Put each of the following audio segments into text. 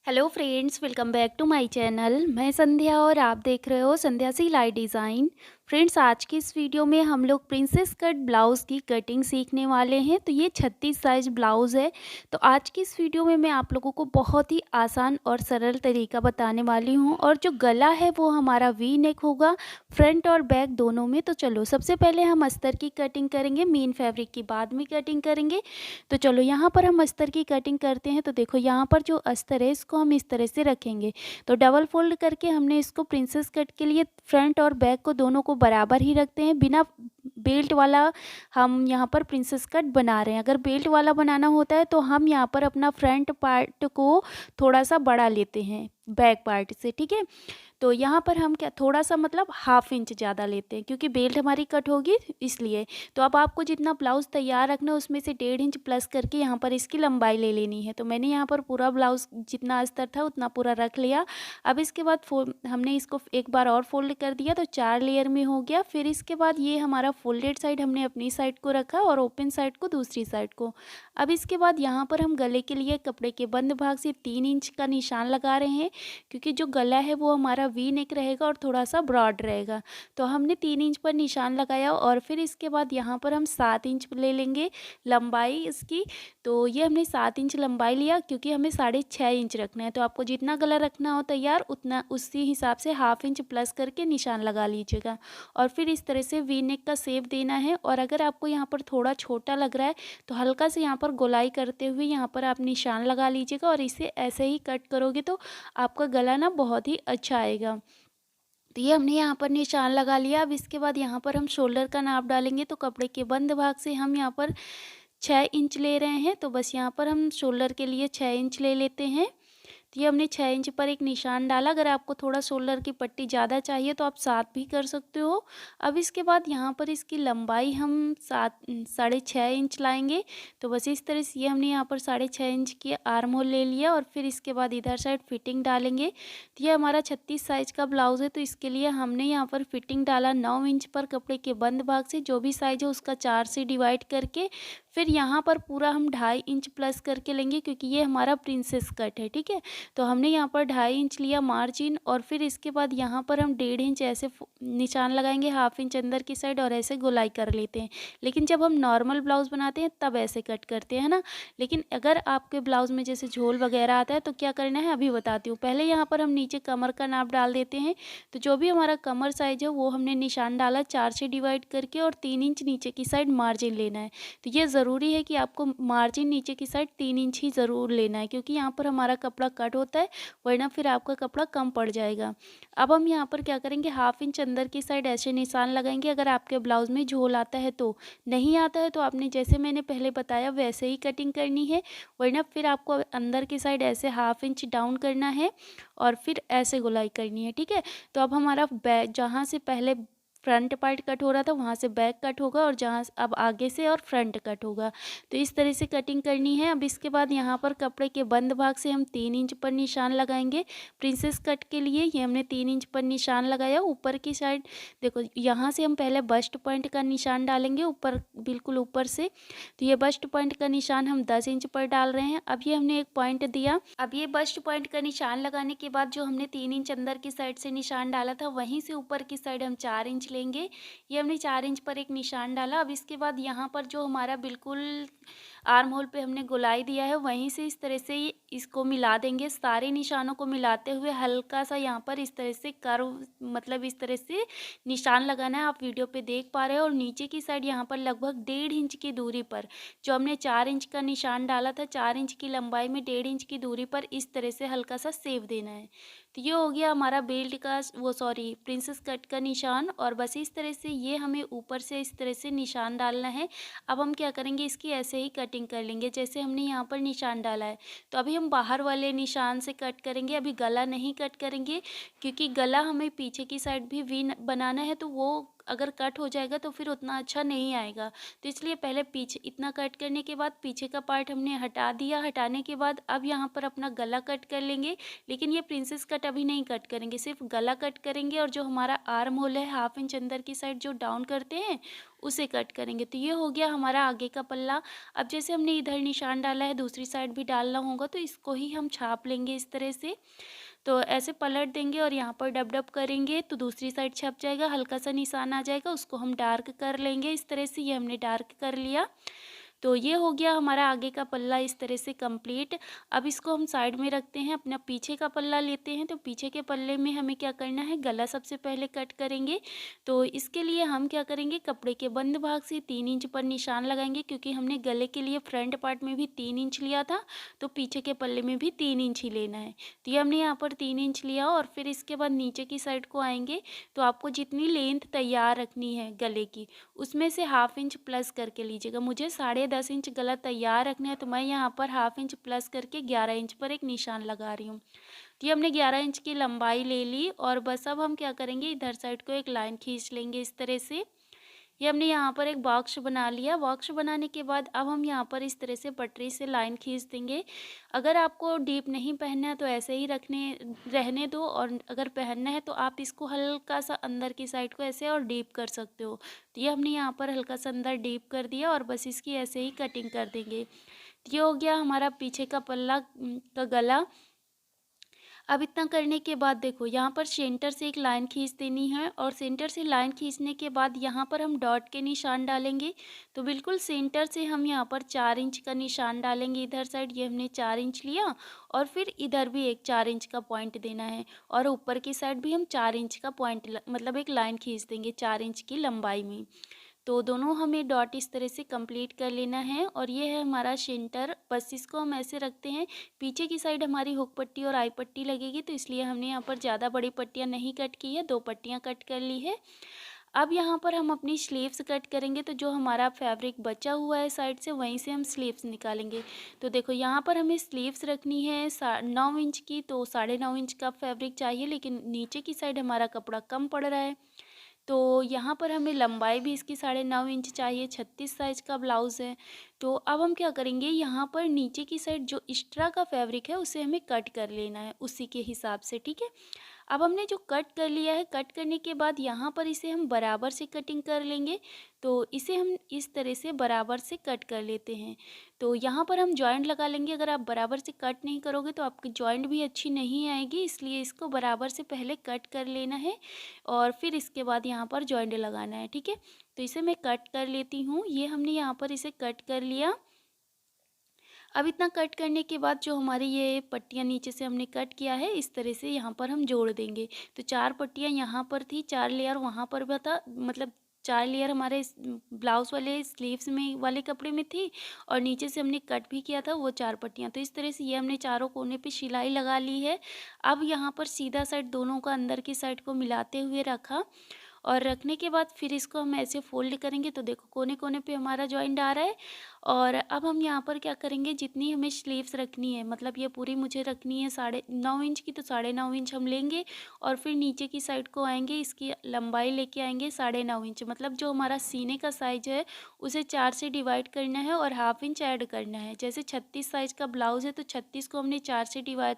Hello friends, welcome back to my channel. मैं संध्या और आप देख रहे हो संध्या सिलाई डिज़ाइन। फ्रेंड्स, आज की इस वीडियो में हम लोग प्रिंसेस कट ब्लाउज़ की कटिंग सीखने वाले हैं। तो ये 36 साइज़ ब्लाउज़ है। तो आज की इस वीडियो में मैं आप लोगों को बहुत ही आसान और सरल तरीका बताने वाली हूँ। और जो गला है वो हमारा वी नेक होगा, फ्रंट और बैक दोनों में। तो चलो सबसे पहले हम अस्तर की कटिंग करेंगे, मेन फैब्रिक की बाद में कटिंग करेंगे। तो चलो यहाँ पर हम अस्तर की कटिंग करते हैं। तो देखो यहाँ पर जो अस्तर है इसको हम इस तरह से रखेंगे। तो डबल फोल्ड करके हमने इसको प्रिंसेस कट के लिए फ्रंट और बैक को दोनों को बराबर ही रखते हैं। बिना बेल्ट वाला हम यहाँ पर प्रिंसेस कट बना रहे हैं। अगर बेल्ट वाला बनाना होता है तो हम यहाँ पर अपना फ्रंट पार्ट को थोड़ा सा बढ़ा लेते हैं बैक पार्ट से, ठीक है। तो यहाँ पर हम क्या थोड़ा सा मतलब हाफ इंच ज़्यादा लेते हैं क्योंकि बेल्ट हमारी कट होगी इसलिए। तो अब आपको जितना ब्लाउज़ तैयार रखना है उसमें से 1.5 इंच प्लस करके यहाँ पर इसकी लंबाई ले लेनी है। तो मैंने यहाँ पर पूरा ब्लाउज़ जितना अस्तर था उतना पूरा रख लिया। अब इसके बाद हमने इसको एक बार और फोल्ड कर दिया तो 4 लेयर में हो गया। फिर इसके बाद ये हमारा फोल्डेड साइड हमने अपनी साइड को रखा और ओपन साइड को दूसरी साइड को। अब इसके बाद यहाँ पर हम गले के लिए कपड़े के बंद भाग से 3 इंच का निशान लगा रहे हैं क्योंकि जो गला है वो हमारा वी नेक रहेगा और थोड़ा सा ब्रॉड रहेगा। तो हमने 3 इंच पर निशान लगाया और फिर इसके बाद यहाँ पर हम 7 इंच ले लेंगे लंबाई इसकी। तो ये हमने 7 इंच लंबाई लिया क्योंकि हमें 6.5 इंच रखना है। तो आपको जितना गला रखना हो तैयार उतना उसी हिसाब से हाफ इंच प्लस करके निशान लगा लीजिएगा। और फिर इस तरह से वी नेक का शेप देना है। और अगर आपको यहाँ पर थोड़ा छोटा लग रहा है तो हल्का से यहाँ पर गोलाई करते हुए यहाँ पर आप निशान लगा लीजिएगा और इसे ऐसे ही कट करोगे तो आपका गला ना बहुत ही अच्छा आएगा। तो ये हमने यहाँ पर निशान लगा लिया। अब इसके बाद यहाँ पर हम शोल्डर का नाप डालेंगे। तो कपड़े के बंद भाग से हम यहाँ पर 6 इंच ले रहे हैं। तो बस यहाँ पर हम शोल्डर के लिए 6 इंच ले लेते हैं। तो ये हमने 6 इंच पर एक निशान डाला। अगर आपको थोड़ा शोल्डर की पट्टी ज़्यादा चाहिए तो आप 7 भी कर सकते हो। अब इसके बाद यहाँ पर इसकी लंबाई हम 6.5 इंच लाएंगे। तो बस इस तरह से ये हमने यहाँ पर 6.5 इंच की आर्म होल ले लिया और फिर इसके बाद इधर साइड फिटिंग डालेंगे। तो ये हमारा 36 साइज़ का ब्लाउज़ है तो इसके लिए हमने यहाँ पर फिटिंग डाला 9 इंच पर कपड़े के बंद भाग से। जो भी साइज़ है उसका 4 से डिवाइड करके फिर यहाँ पर पूरा हम 2.5 इंच प्लस करके लेंगे क्योंकि ये हमारा प्रिंसेस कट है, ठीक है। तो हमने यहाँ पर 2.5 इंच लिया मार्जिन और फिर इसके बाद यहाँ पर हम 1.5 इंच ऐसे निशान लगाएंगे, हाफ इंच अंदर की साइड और ऐसे गोलाई कर लेते हैं। लेकिन जब हम नॉर्मल ब्लाउज़ बनाते हैं तब ऐसे कट करते हैं ना। लेकिन अगर आपके ब्लाउज़ में जैसे झोल वगैरह आता है तो क्या करना है अभी बताती हूँ। पहले यहाँ पर हम नीचे कमर का नाप डाल देते हैं। तो जो भी हमारा कमर साइज है वो हमने निशान डाला 4 से डिवाइड करके और 3 इंच नीचे की साइड मार्जिन लेना है। तो ये ज़रूरी है कि आपको मार्जिन नीचे की साइड 3 इंच ही ज़रूर लेना है क्योंकि यहाँ पर हमारा कपड़ा कट होता है, वरना फिर आपका कपड़ा कम पड़ जाएगा। अब हम यहाँ पर क्या करेंगे, हाफ इंच अंदर की साइड ऐसे निशान लगाएंगे। अगर आपके ब्लाउज़ में झोल आता है तो, नहीं आता है तो आपने जैसे मैंने पहले बताया वैसे ही कटिंग करनी है, वरना फिर आपको अंदर की साइड ऐसे हाफ इंच डाउन करना है और फिर ऐसे गोलाई करनी है, ठीक है। तो अब हमारा बैक जहाँ से पहले फ्रंट पार्ट कट हो रहा था वहाँ से बैक कट होगा और जहाँ अब आगे से और फ्रंट कट होगा। तो इस तरह से कटिंग करनी है। अब इसके बाद यहाँ पर कपड़े के बंद भाग से हम 3 इंच पर निशान लगाएंगे प्रिंसेस कट के लिए। ये हमने 3 इंच पर निशान लगाया। ऊपर की साइड देखो, यहाँ से हम पहले बस्ट पॉइंट का निशान डालेंगे ऊपर, बिल्कुल ऊपर से। तो ये बस्ट पॉइंट का निशान हम 10 इंच पर डाल रहे हैं। अब ये हमने एक पॉइंट दिया। अब ये बस्ट पॉइंट का निशान लगाने के बाद जो हमने 3 इंच अंदर की साइड से निशान डाला था वहीं से ऊपर की साइड हम 4 इंच लेंगे। ये हमने 4 इंच पर एक निशान डाला। अब इसके बाद यहाँ पर जो हमारा बिल्कुल आर्म होल पे हमने गोलाई दिया है वहीं से इस तरह से इसको मिला देंगे। सारे निशानों को मिलाते हुए हल्का सा यहाँ पर इस तरह से कर्व, मतलब इस तरह से निशान लगाना है। आप वीडियो पे देख पा रहे हो। और नीचे की साइड यहाँ पर लगभग 1.5 इंच की दूरी पर जो हमने 4 इंच का निशान डाला था, 4 इंच की लंबाई में 1.5 इंच की दूरी पर इस तरह से हल्का सा सेव देना है। तो ये हो गया हमारा बेल्ट का प्रिंसेस कट का निशान। और बस इस तरह से ये हमें ऊपर से इस तरह से निशान डालना है। अब हम क्या करेंगे, इसकी ऐसे ही कटिंग कर लेंगे जैसे हमने यहाँ पर निशान डाला है। तो अभी हम बाहर वाले निशान से कट करेंगे, अभी गला नहीं कट करेंगे क्योंकि गला हमें पीछे की साइड भी वी बनाना है तो वो अगर कट हो जाएगा तो फिर उतना अच्छा नहीं आएगा। तो इसलिए पहले पीछे इतना कट करने के बाद पीछे का पार्ट हमने हटा दिया। हटाने के बाद अब यहाँ पर अपना गला कट कर लेंगे, लेकिन ये प्रिंसेस कट अभी नहीं कट करेंगे, सिर्फ गला कट करेंगे और जो हमारा आर्म होल है 1/2 इंच अंदर की साइड जो डाउन करते हैं उसे कट करेंगे। तो ये हो गया हमारा आगे का पल्ला। अब जैसे हमने इधर निशान डाला है दूसरी साइड भी डालना होगा, तो इसको ही हम छाप लेंगे इस तरह से। तो ऐसे पलट देंगे और यहाँ पर डब डब करेंगे तो दूसरी साइड छप जाएगा, हल्का सा निशान आ जाएगा, उसको हम डार्क कर लेंगे इस तरह से। ये हमने डार्क कर लिया। तो ये हो गया हमारा आगे का पल्ला इस तरह से कंप्लीट। अब इसको हम साइड में रखते हैं, अपना पीछे का पल्ला लेते हैं। तो पीछे के पल्ले में हमें क्या करना है, गला सबसे पहले कट करेंगे। तो इसके लिए हम क्या करेंगे, कपड़े के बंद भाग से 3 इंच पर निशान लगाएंगे, क्योंकि हमने गले के लिए फ्रंट पार्ट में भी 3 इंच लिया था, तो पीछे के पल्ले में भी 3 इंच ही लेना है। तो ये हमने यहाँ पर 3 इंच लिया और फिर इसके बाद नीचे की साइड को आएंगे। तो आपको जितनी लेंथ तैयार रखनी है गले की, उसमें से 1/2 इंच प्लस करके लीजिएगा। मुझे 10.5 इंच गला तैयार रखना है, तो मैं यहाँ पर 1/2 इंच प्लस करके 11 इंच पर एक निशान लगा रही हूँ। तो ये हमने 11 इंच की लंबाई ले ली और बस अब हम क्या करेंगे, इधर साइड को एक लाइन खींच लेंगे इस तरह से। ये हमने यहाँ पर एक बॉक्स बना लिया। बॉक्स बनाने के बाद अब हम यहाँ पर इस तरह से पटरी से लाइन खींच देंगे। अगर आपको डीप नहीं पहनना है तो ऐसे ही रहने दो, और अगर पहनना है तो आप इसको हल्का सा अंदर की साइड को ऐसे और डीप कर सकते हो। तो ये हमने यहाँ पर हल्का सा अंदर डीप कर दिया और बस इसकी ऐसे ही कटिंग कर देंगे। तो ये हो गया हमारा पीछे का पल्ला का गला। अब इतना करने के बाद देखो, यहाँ पर सेंटर से एक लाइन खींच देनी है और सेंटर से लाइन खींचने के बाद यहाँ पर हम डॉट के निशान डालेंगे। तो बिल्कुल सेंटर से हम यहाँ पर 4 इंच का निशान डालेंगे इधर साइड। ये हमने 4 इंच लिया और फिर इधर भी एक 4 इंच का पॉइंट देना है और ऊपर की साइड भी हम 4 इंच का पॉइंट मतलब एक लाइन खींच देंगे 4 इंच की लंबाई में। तो दोनों हमें डॉट इस तरह से कंप्लीट कर लेना है और ये है हमारा सेंटर। बस इसको हम ऐसे रखते हैं। पीछे की साइड हमारी हुक पट्टी और आई पट्टी लगेगी, तो इसलिए हमने यहाँ पर ज़्यादा बड़ी पट्टियाँ नहीं कट की है, 2 पट्टियाँ कट कर ली है। अब यहाँ पर हम अपनी स्लीव्स कट करेंगे। तो जो हमारा फैब्रिक बचा हुआ है साइड से, वहीं से हम स्लीव्स निकालेंगे। तो देखो, यहाँ पर हमें स्लीव्स रखनी है 9 इंच की, तो 9.5 इंच का फैब्रिक चाहिए, लेकिन नीचे की साइड हमारा कपड़ा कम पड़ रहा है। तो यहाँ पर हमें लंबाई भी इसकी 9.5 इंच चाहिए, 36 साइज़ का ब्लाउज़ है। तो अब हम क्या करेंगे, यहाँ पर नीचे की साइड जो एक्स्ट्रा का फैब्रिक है उसे हमें कट कर लेना है उसी के हिसाब से, ठीक है। अब हमने जो कट कर लिया है, कट करने के बाद यहाँ पर इसे हम बराबर से कटिंग कर लेंगे। तो इसे हम इस तरह से बराबर से कट कर लेते हैं। तो यहाँ पर हम जॉइंट लगा लेंगे। अगर आप बराबर से कट नहीं करोगे तो आपकी जॉइंट भी अच्छी नहीं आएगी, इसलिए इसको बराबर से पहले कट कर लेना है और फिर इसके बाद यहाँ पर जॉइंट लगाना है, ठीक है। तो इसे मैं कट कर लेती हूँ। ये हमने यहाँ पर इसे कट कर लिया। अब इतना कट करने के बाद जो हमारी ये पट्टियाँ नीचे से हमने कट किया है, इस तरह से यहाँ पर हम जोड़ देंगे। तो 4 पट्टियाँ यहाँ पर थी, 4 लेयर वहाँ पर भी था, मतलब 4 लेयर हमारे इस ब्लाउज़ वाले स्लीव्स में वाले कपड़े में थी और नीचे से हमने कट भी किया था वो 4 पट्टियाँ। तो इस तरह से ये हमने चारों कोने पे सिलाई लगा ली है। अब यहाँ पर सीधा साइड दोनों का अंदर की साइड को मिलाते हुए रखा और रखने के बाद फिर इसको हम ऐसे फोल्ड करेंगे। तो देखो, कोने कोने पे हमारा जॉइंट आ रहा है। और अब हम यहाँ पर क्या करेंगे, जितनी हमें स्लीव्स रखनी है, मतलब ये पूरी मुझे रखनी है 9.5 इंच की, तो 9.5 इंच हम लेंगे और फिर नीचे की साइड को आएंगे, इसकी लंबाई लेके आएंगे 9.5 इंच। मतलब जो हमारा सीने का साइज है उसे 4 से डिवाइड करना है और 1/2 इंच ऐड करना है। जैसे 36 साइज का ब्लाउज है तो 36 को हमने 4 से डिवाइड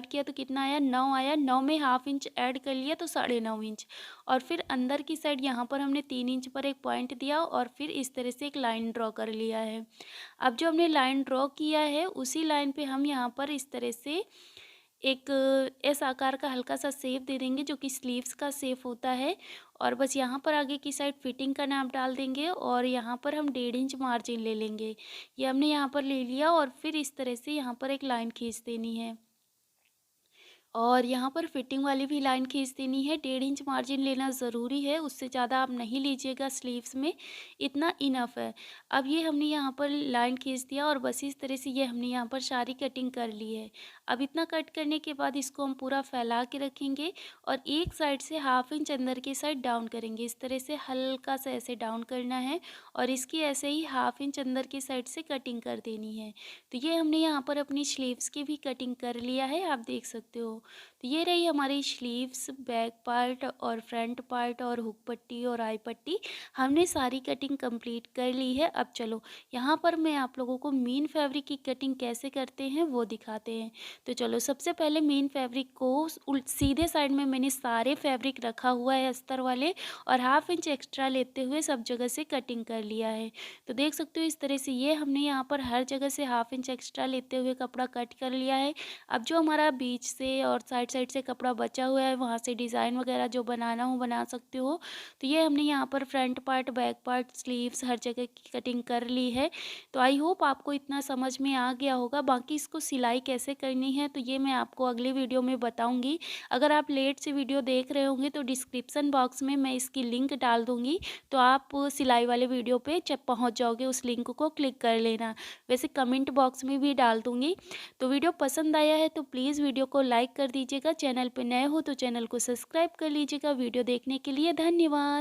किया तो कितना आया, 9 आया। 9 में 1/2 इंच ऐड कर लिया तो 9.5 इंच। और फिर अंदर की साइड यहाँ पर हमने 3 इंच पर एक पॉइंट दिया और फिर इस तरह से एक लाइन ड्रॉ कर लिया है। अब जो हमने लाइन ड्रॉ किया है उसी लाइन पे हम यहाँ पर इस तरह से एक एस आकार का हल्का सा शेप दे देंगे, जो कि स्लीव्स का शेप होता है। और बस यहाँ पर आगे की साइड फिटिंग का नाप डाल देंगे और यहाँ पर हम 1.5 इंच मार्जिन ले लेंगे। ये हमने यहाँ पर ले लिया और फिर इस तरह से यहाँ पर एक लाइन खींच देनी है और यहाँ पर फिटिंग वाली भी लाइन खींच देनी है। 1.5 इंच मार्जिन लेना ज़रूरी है, उससे ज़्यादा आप नहीं लीजिएगा स्लीव्स में, इतना इनफ है। अब ये हमने यहाँ पर लाइन खींच दिया और बस इस तरह से ये हमने यहाँ पर सारी कटिंग कर ली है। अब इतना कट करने के बाद इसको हम पूरा फैला के रखेंगे और एक साइड से 1/2 इंच अंदर की साइड डाउन करेंगे। इस तरह से हल्का सा ऐसे डाउन करना है और इसकी ऐसे ही 1/2 इंच अंदर की साइड से कटिंग कर देनी है। तो ये हमने यहाँ पर अपनी स्लीव्स की भी कटिंग कर लिया है, आप देख सकते हो। तो ये रही हमारी स्लीव्स, बैक पार्ट और फ्रंट पार्ट और हुक पट्टी और आई पट्टी हमने सारी कटिंग कंप्लीट कर ली है। अब चलो यहाँ पर मैं आप लोगों को मेन फैब्रिक की कटिंग कैसे करते हैं वो दिखाते हैं। तो चलो सबसे पहले मेन फैब्रिक को सीधे साइड में मैंने सारे फैब्रिक रखा हुआ है अस्तर वाले, और हाफ इंच एक्स्ट्रा लेते हुए सब जगह से कटिंग कर लिया है। तो देख सकते हो इस तरह से ये हमने यहाँ पर हर जगह से हाफ इंच एक्स्ट्रा लेते हुए कपड़ा कट कर लिया है। अब जो हमारा बीच से और साइड साइड से कपड़ा बचा हुआ है वहाँ से डिज़ाइन वगैरह जो बनाना हो बना सकते हो। तो ये हमने यहाँ पर front part, back part, sleeves हर जगह की कटिंग कर ली है। तो आई होप आपको इतना समझ में आ गया होगा। बाकी इसको सिलाई कैसे करनी है तो ये मैं आपको अगले वीडियो में बताऊँगी। अगर आप लेट से वीडियो देख रहे होंगे तो डिस्क्रिप्शन बॉक्स में मैं इसकी लिंक डाल दूँगी, तो आप सिलाई वाले वीडियो पे जब पहुँच जाओगे उस लिंक को क्लिक कर लेना। वैसे कमेंट बॉक्स में भी डाल दूँगी। तो वीडियो पसंद आया है तो प्लीज़ वीडियो को लाइक कर दीजिएगा। चैनल पे नए हो तो चैनल को सब्सक्राइब कर लीजिएगा। वीडियो देखने के लिए धन्यवाद।